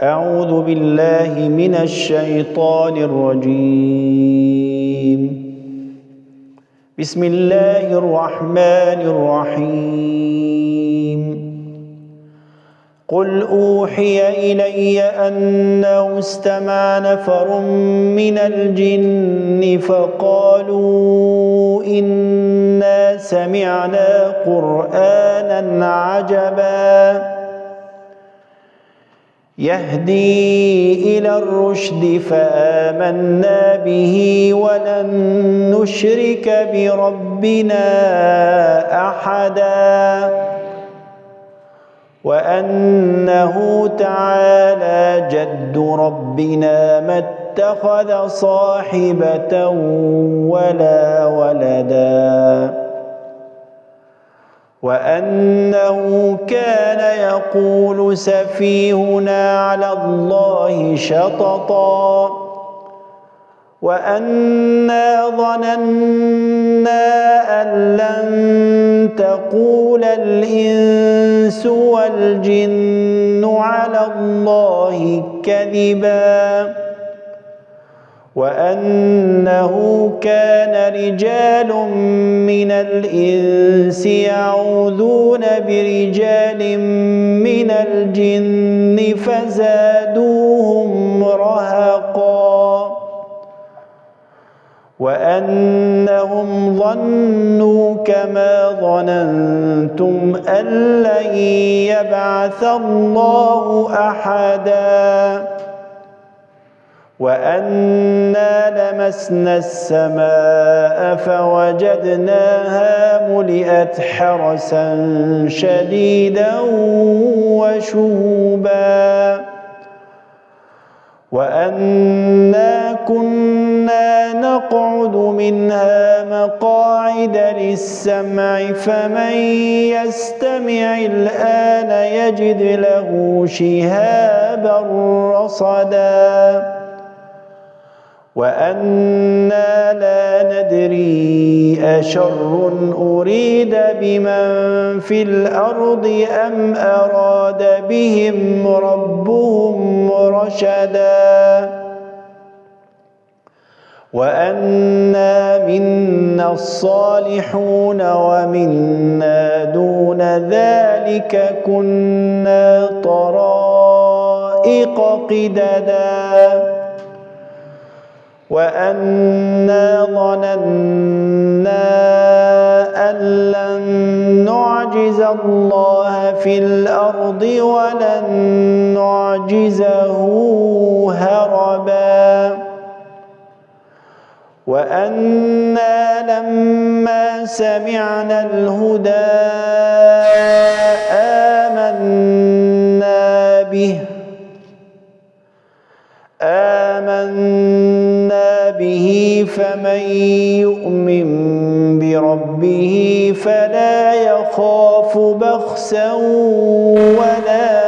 أعوذ بالله من الشيطان الرجيم. بسم الله الرحمن الرحيم. قل أوحي إلي أنه استمع نفر من الجن فقالوا إنا سمعنا قرآنا عجبا يهدي إلى الرشد فآمنا به ولن نشرك بربنا أحدا وأنه تعالى جد ربنا ما اتخذ صاحبة ولا ولدا وأنه كان يقول سفيهنا على الله شططا وأنا ظننا أن لن تقول الإنس والجن على الله كذبا وأنه كان رجال من الإنس يعوذون برجال من الجن فزادوهم رهقا وأنهم ظنوا كما ظننتم أن لن يبعث الله أحدا وأنا لمسنا السماء فوجدناها ملئت حرسا شديدا وشهبا وأنا كنا نقعد منها مقاعد للسمع فمن يستمع الآن يجد له شهابا رصدا وأنا لا ندري أشر أريد بمن في الأرض أم أراد بهم ربهم رشدا وأنا منا الصالحون ومنا دون ذلك كنا طرائق قددا وأنا ظننا أن لن نعجز الله في الأرض ولن نعجزه هربا وأنا لما سمعنا الهدى آمنا به فمن يؤمن بربه فلا يخاف بخسا ولا